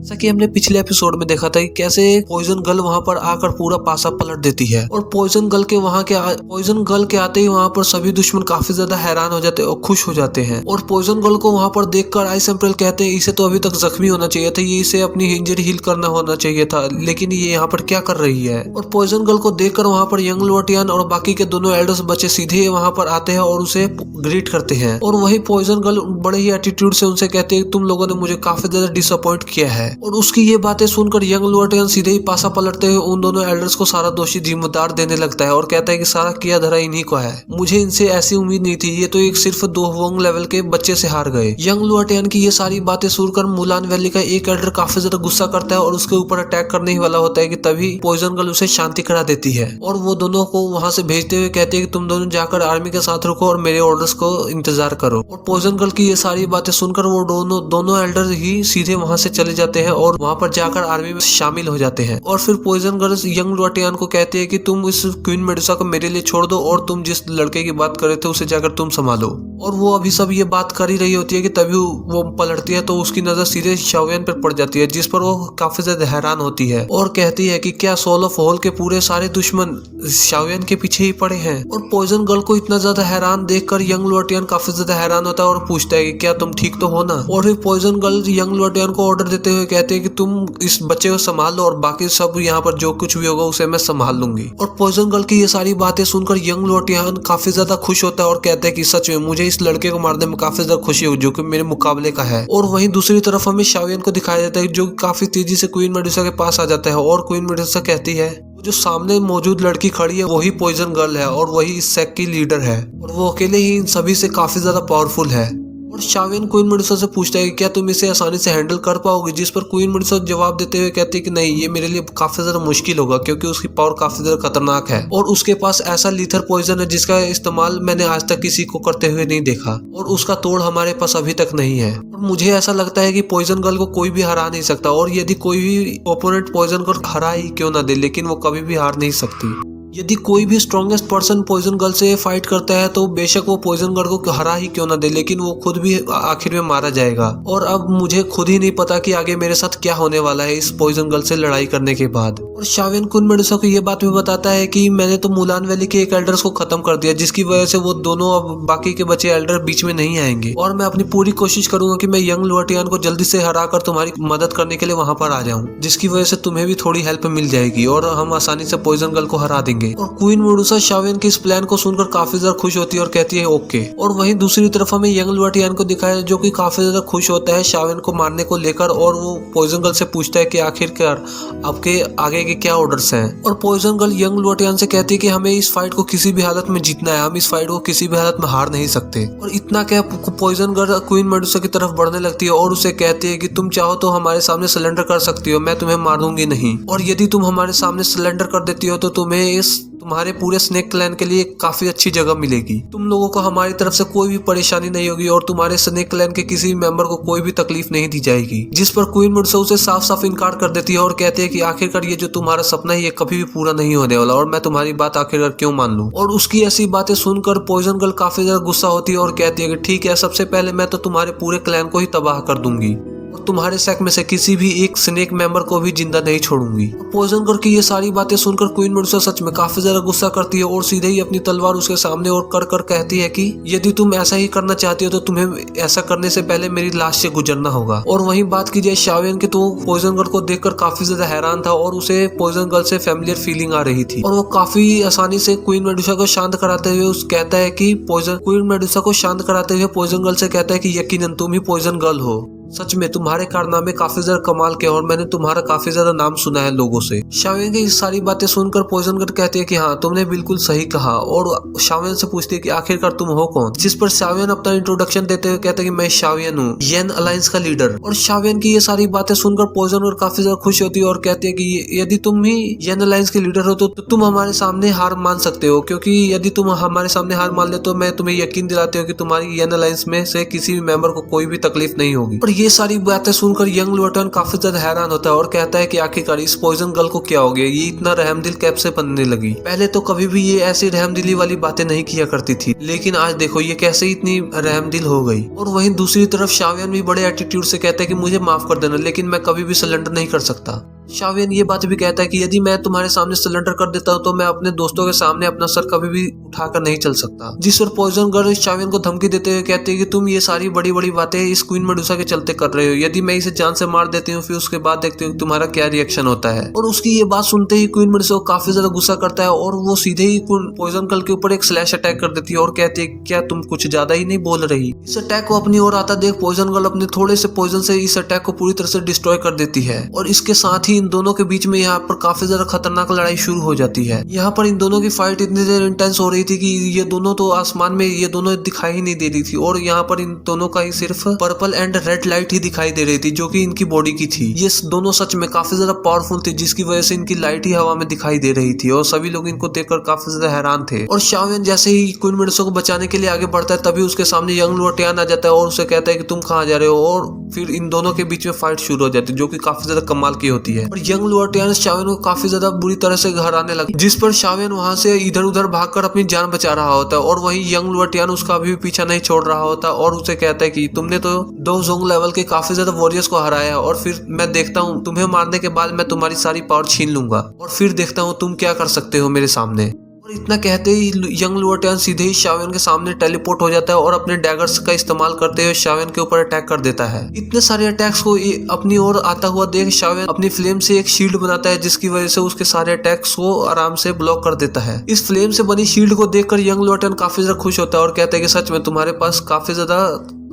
जैसा कि हमने पिछले एपिसोड में देखा था कि कैसे पॉइजन गर्ल वहां पर आकर पूरा पासा पलट देती है और पॉइजन गर्ल के आते ही वहां पर सभी दुश्मन काफी ज्यादा हैरान हो जाते हैं और खुश हो जाते हैं। और पॉइजन गर्ल को वहां पर देखकर आइस एम्परल कहते हैं इसे तो अभी तक जख्मी होना चाहिए था, ये इसे अपनी इंजरी हील करना होना चाहिए था, लेकिन ये यहाँ पर क्या कर रही है। और पॉइजन गर्ल को देखकर वहां पर यंग लुओटियन और बाकी के दोनों एल्डर्स बच्चे सीधे वहां पर आते हैं और उसे ग्रीट करते हैं। और वही पॉइजन गर्ल बड़े ही एटीट्यूड से उनसे कहते हैं तुम लोगों ने मुझे काफी ज्यादा डिसअपॉइंट किया है। और उसकी ये बातें सुनकर यंग लुओटियन सीधे ही पासा पलटते हुए उन दोनों एल्डर्स को सारा दोषी जिम्मेदार देने लगता है और कहता है कि सारा किया धरा इन्हीं को है, मुझे इनसे ऐसी उम्मीद नहीं थी, ये तो एक सिर्फ दो वोंग लेवल के बच्चे से हार गए। यंग लुओटियन की ये सारी बातें सुनकर मुलान वैली का एक एल्डर काफी ज्यादा गुस्सा करता है और उसके ऊपर अटैक करने ही वाला होता है कि तभी पॉइजन गर्ल उसे शांति करा देती है और वो दोनों को वहां से भेजते हुए कहते हैं कि तुम दोनों जाकर आर्मी के साथ रुको और मेरे ऑर्डर्स को इंतजार करो। और पॉइजन गर्ल की ये सारी बातें सुनकर वो दोनों एल्डर ही सीधे वहां से चले जाते हैं और वहां पर जाकर आर्मी में शामिल हो जाते हैं। और फिर पॉइजन गर्ल यंग लुओटियन को कहती है कि तुम इस क्वीन मेडुसा को मेरे लिए छोड़ दो और तुम जिस लड़के की बात कर रहे थे उसे जाकर तुम संभालो। और वो अभी सब ये बात कर ही रही होती है कि तभी वो पलटती है तो उसकी नजर सीधे शाओयन पर पड़ जाती है, जिस पर वो काफी ज्यादा हैरान होती है और कहती है कि क्या सोल ऑफ होल के पूरे सारे दुश्मन शाओयन के पीछे ही पड़े हैं। और पॉइजन गर्ल को इतना ज्यादा हैरान देखकर यंग लुओटियन काफी ज्यादा हैरान होता है और पूछता है कि क्या तुम ठीक तो हो ना। और फिर पॉइजन गर्ल यंग लुओटियन को ऑर्डर देते हुए कहते हैं कि तुम इस बच्चे को संभाल लो और बाकी सब यहाँ पर जो कुछ भी होगा उसे मैं संभाल लूंगी। और पॉइजन गर्ल की ये सारी बातें सुनकर यंग लुओटियन काफी ज्यादा खुश होता है और कहता है कि सच में मुझे इस लड़के को मारने में काफी ज्यादा खुशी हुई जो कि मेरे मुकाबले का है। और वहीं दूसरी तरफ हमें शाओयन को दिखाया जाता है जो काफी तेजी से क्वीन मेडुसा के पास आ जाता है और क्वीन मेडुसा कहती है जो सामने मौजूद लड़की खड़ी है वही पॉइजन गर्ल है और वही इस सेक्ट की लीडर है और वो अकेले ही इन सभी से काफी ज्यादा पावरफुल है। और शाओयन क्वीन मेडुसा से पूछता है कि क्या तुम इसे आसानी से हैंडल कर पाओगे, जिस पर क्वीन मेडुसा जवाब देते हुए कहती है कि नहीं, ये मेरे लिए काफी ज्यादा मुश्किल होगा क्योंकि उसकी पावर काफी ज्यादा खतरनाक है और उसके पास ऐसा लीथर पॉइजन है जिसका इस्तेमाल मैंने आज तक किसी को करते हुए नहीं देखा और उसका तोड़ हमारे पास अभी तक नहीं है। और मुझे ऐसा लगता है कि पॉइजन गर्ल को कोई भी हरा नहीं सकता और यदि कोई भी ओपोनेंट पॉइजन गर्ल हरा ही क्यों ना दे, लेकिन वो कभी भी हार नहीं सकती। यदि कोई भी स्ट्रॉन्गेस्ट पर्सन पॉइजन गर्ल से फाइट करता है तो बेशक वो पॉइजन गर्ल को हरा ही क्यों ना दे, लेकिन वो खुद भी आखिर में मारा जाएगा। और अब मुझे खुद ही नहीं पता कि आगे मेरे साथ क्या होने वाला है इस पॉइजन गर्ल से लड़ाई करने के बाद। और शाओयन क्वीन मेडुसा को ये बात भी बताता है कि मैंने तो मुलान वैली के एक एल्डर्स को खत्म कर दिया, जिसकी वजह से वो दोनों अब बाकी के बचे एल्डर बीच में नहीं आएंगे और मैं अपनी पूरी कोशिश करूंगा कि मैं यंग लुओटियन को जल्दी से हरा कर तुम्हारी मदद करने के लिए वहां पर आ जाऊं, जिसकी वजह से तुम्हें भी थोड़ी हेल्प मिल जाएगी और हम आसानी से पॉइजन गर्ल को हरा देंगे। और क्वीन मेडुसा शाओयन के इस प्लान को सुनकर काफी ज्यादा खुश होती है और कहती है ओके। और वहीं दूसरी तरफ हमें यंग लुओटियन को दिखाया जो कि काफी ज्यादा खुश होता है शाओयन को मारने को लेकर और वो पॉइजन गर्ल से पूछता है कि आखिरकार आपके आगे के क्या ऑर्डर्स हैं। और पॉइजन गर्ल यंग लुओटियन से कहती है कि हमें इस फाइट को किसी भी हालत में जीतना है, हम इस फाइट को किसी भी हालत में हार नहीं सकते। और इतना क्या पॉइजन गर्ल क्वीन मेडुसा की तरफ बढ़ने लगती है और उसे कहती है कि तुम चाहो तो हमारे सामने सरेंडर कर सकती हो, मैं तुम्हें मार दूंगी नहीं, और यदि तुम हमारे सामने सरेंडर कर देती हो तो तुम्हें तुम्हारे पूरे स्नेक क्लैन के लिए काफी अच्छी जगह मिलेगी, तुम लोगों को हमारी तरफ से कोई भी परेशानी नहीं होगी और तुम्हारे स्नेक क्लैन के किसी भी मेंबर को कोई भी तकलीफ नहीं दी जाएगी। जिस पर क्वीन मेडुसा उसे साफ साफ इनकार कर देती है और कहती है कि आखिरकार ये जो तुम्हारा सपना है ये कभी भी पूरा नहीं होने वाला और मैं तुम्हारी बात आखिरकार क्यों मान लूं। और उसकी ऐसी बातें सुनकर पॉइजन गर्ल काफी ज्यादा गुस्सा होती है और कहती है कि ठीक है, सबसे पहले मैं तो तुम्हारे पूरे क्लैन को ही तबाह कर दूंगी और तुम्हारे सेक्ट में से किसी भी एक स्नेक मेंबर को भी जिंदा नहीं छोड़ूंगी। पॉइजन गर्ल की ये सारी बातें सुनकर क्वीन मेडुसा सच में काफी ज्यादा गुस्सा करती है और सीधे ही अपनी तलवार उसके सामने और कर कहती है कि यदि तुम ऐसा ही करना चाहती हो तो तुम्हें ऐसा करने से पहले मेरी लाश से गुजरना होगा। और वहीं बात की जाए शाओयन की तो पॉइजन गर्ल को देखकर काफी ज्यादा हैरान था और उसे पॉइजन गर्ल से फैमिलियर फीलिंग आ रही थी और वो काफी आसानी से क्वीन मेडुसा को शांत कराते हुए कहता है कि क्वीन मेडुसा को शांत कराते हुए पॉइजन गर्ल से कहता है कि यकीनन तुम ही पॉइजन गर्ल हो, सच में तुम्हारे कारनामे काफी ज्यादा कमाल के और मैंने तुम्हारा काफी ज्यादा नाम सुना है लोगों से। शाओयन की सारी बातें सुनकर पॉइजन गर्ल कहती है कि हाँ, तुमने बिल्कुल सही कहा और शाओयन से पूछती है कि आखिरकार तुम हो कौन, जिस पर शाओयन अपना इंट्रोडक्शन देते हुए कहते हैं कि मैं शाओयन हूँ, येन अलायंस का लीडर। और शाओयन की ये सारी बातें सुनकर पॉइजन गर्ल काफी ज्यादा खुश होती है और कहती है कि यदि तुम ही येन अलायंस के लीडर हो तो तुम हमारे सामने हार मान सकते हो, क्योंकि यदि तुम हमारे सामने हार मान ले तो मैं तुम्हें यकीन दिलाती हूँ कि तुम्हारी येन अलायंस में से किसी भी मेंबर को कोई भी तकलीफ नहीं होगी। और ये सारी बातें सुनकर यंग लुआटियन काफी ज्यादा हैरान होता है और कहता है कि आखिरकार इस पॉइजन गर्ल को क्या हो गया, ये इतना रहमदिल कैसे बनने लगी। पहले तो कभी भी ये ऐसी रहमदिली वाली बातें नहीं किया करती थी, लेकिन आज देखो ये कैसे इतनी रहमदिल हो गई। और वहीं दूसरी तरफ शावियन भी बड़े एटीट्यूड से कहता है कि मुझे माफ कर देना, लेकिन मैं कभी भी सरेंडर नहीं कर सकता। शावियन ये बात भी कहता है कि यदि मैं तुम्हारे सामने सरेंडर कर देता हूँ तो मैं अपने दोस्तों के सामने अपना सर कभी भी उठाकर नहीं चल सकता। जिस पर पॉइजन गर्ल शावियन को धमकी देते हुए कहती है कि तुम ये सारी बड़ी बड़ी बातें इस क्वीन मेडुसा के चलते कर रहे हो, यदि मैं इसे जान से मार देती हूँ फिर उसके बाद देखती हूँ तुम्हारा क्या रिएक्शन होता है। और उसकी ये बात सुनते ही क्वीन मेडुसा को काफी ज्यादा गुस्सा करता है और वो सीधे ही पॉइजन गर्ल के ऊपर एक स्लैश अटैक कर देती है और कहती है क्या तुम कुछ ज्यादा ही नहीं बोल रही। इस अटैक को अपनी ओर आता देख पॉइजन गर्ल अपने थोड़े से पॉइजन से इस अटैक को पूरी तरह से डिस्ट्रॉय कर देती है और इसके साथ ही इन दोनों के बीच में यहाँ पर काफी ज्यादा खतरनाक लड़ाई शुरू हो जाती है। यहाँ पर इन दोनों की फाइट इतनी देर इंटेंस हो रही थी कि ये दोनों तो आसमान में ये दोनों दिखाई ही नहीं दे रही थी और यहाँ पर इन दोनों का ही सिर्फ पर्पल एंड रेड लाइट ही दिखाई दे रही थी जो कि इनकी बॉडी की थी। ये दोनों सच में काफी ज्यादा पावरफुल थे जिसकी वजह से इनकी लाइट ही हवा में दिखाई दे रही थी और सभी लोग इनको देखकर काफी ज्यादा हैरान थे। और शावियन जैसे ही क्वीन मेडुसा को बचाने के लिए आगे बढ़ता है तभी उसके सामने यंग लुआटियन आ जाता है और उसे कहता है कि तुम कहाँ जा रहे हो और फिर इन दोनों के बीच में फाइट शुरू हो जाती है जो कि काफी ज्यादा कमाल की होती है। और यंग लुआटियन शावियन को काफी ज्यादा बुरी तरह से घर आने लगा, जिस पर शावियन वहां से इधर उधर भागकर अपनी जान बचा रहा होता है और वहीं यंग लुआटियन उसका अभी भी पीछा नहीं छोड़ रहा होता और उसे कहता है कि तुमने तो दो जोंग लेवल के काफी ज्यादा वॉरियर्स को हराया है और फिर मैं देखता हूँ तुम्हें मारने के बाद मैं तुम्हारी सारी पावर छीन लूंगा और फिर देखता हूँ तुम क्या कर सकते हो मेरे सामने। और इतना कहते ही यंग लुआटियन सीधे ही शावियन के सामने टेलीपोर्ट हो जाता है और अपने डैगर्स का इस्तेमाल करते हुए शावियन के ऊपर अटैक कर देता है। इतने सारे अटैक्स को अपनी ओर आता हुआ देख शावियन अपनी फ्लेम से एक शील्ड बनाता है जिसकी वजह से उसके सारे अटैक्स को आराम से ब्लॉक कर देता है। इस फ्लेम से बनी शील्ड को देखकर यंग लुआटियन काफी ज्यादा खुश होता है और कहता है कि सच में तुम्हारे पास काफी ज्यादा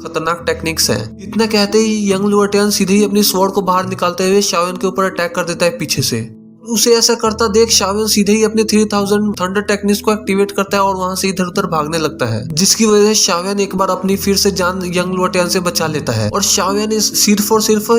खतरनाक टेक्निक्स हैं। इतना कहते ही यंग लुआटियन सीधे ही अपनी स्वॉर्ड को बाहर निकालते हुए शावियन के ऊपर अटैक कर देता है पीछे से। उसे ऐसा करता देख शावियन सीधे ही अपने 3000 थंडर टेक्निक्स को एक्टिवेट करता है और वहां से इधर उधर भागने लगता है, जिसकी वजह से शावियन एक बार अपनी फिर से जान यंग लुआटियन से बचा लेता है। और शावियन सिर्फ और सिर्फ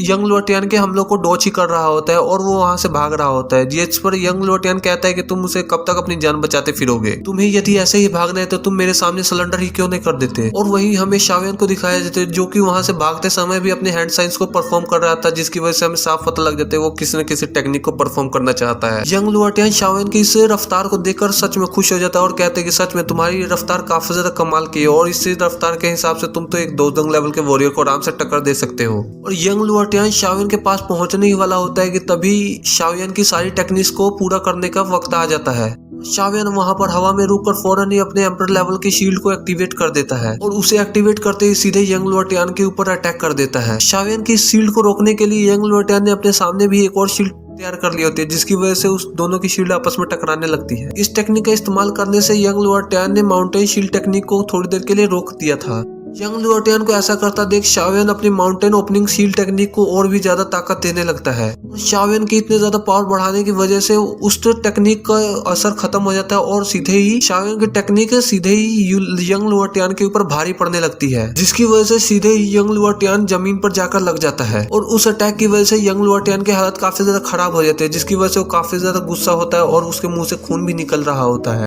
यंग लुआटियन के हमलों को डॉच ही कर रहा होता है और वो वहां से भाग रहा होता है, जिस पर यंग लुआटियन कहता है कि तुम उसे कब तक अपनी जान बचाते फिरोगे, तुम्हें यदि ऐसे ही भागना है तो तुम मेरे सामने सरेंडर ही क्यों नहीं कर देते। और वही हमें शावियन को दिखाया जाता है जो कि वहां से भागते समय भी अपने हैंड साइंस को परफॉर्म कर रहा था, जिसकी वजह से हमें साफ पता लग जाता है वो किसी न किसी टेक्निक को परफॉर्म करना चाहता है। यंग लुआटियन शावियन की इस रफ्तार को देखकर सच में खुश हो जाता है और कहते हैं कि सच में तुम्हारी रफ्तार काफी ज्यादा कमाल की है और इसी रफ्तार के हिसाब से तुम तो एक 2 जोंग लेवल के वॉरियर को आराम से टक्कर दे सकते हो। और यंग लुआटियन शावियन के पास पहुंचने ही वाला होता है कि तभी शावियन की सारी टेक्निक्स को पूरा करने का वक्त आ जाता है। शावियन वहां पर हवा में रुककर फौरन ही अपने एम्पर लेवल की शील्ड को एक्टिवेट कर देता है और उसे एक्टिवेट करते ही सीधे यंग लुआटियन के ऊपर अटैक कर देता है। शावियन की शील्ड को रोकने के लिए यंग लुआटियन ने अपने सामने भी एक और शील्ड तैयार कर ली होती है, जिसकी वजह से उस दोनों की शील्ड आपस में टकराने लगती है। इस टेक्निक का इस्तेमाल करने से यंग लुआटियन ने माउंटेन शील्ड टेक्निक को थोड़ी देर के लिए रोक दिया था। यंग लुआटियन को ऐसा करता देख शावियन अपनी माउंटेन ओपनिंग शील्ड टेक्निक को और भी ज्यादा ताकत देने लगता है। शावियन की इतने ज्यादा पावर बढ़ाने की वजह से उस टेक्निक का असर खत्म हो जाता है और सीधे ही शावियन की टेक्निक सीधे ही यंग लुआटियन के ऊपर भारी पड़ने लगती है, जिसकी वजह से सीधे ही यंग लुआटियन जमीन पर जाकर लग जाता है। और उस अटैक की वजह से यंग लुआटियन की हालत काफी ज्यादा खराब हो जाती है, जिसकी वजह से वो काफी ज्यादा गुस्सा होता है और उसके मुंह से खून भी निकल रहा होता है।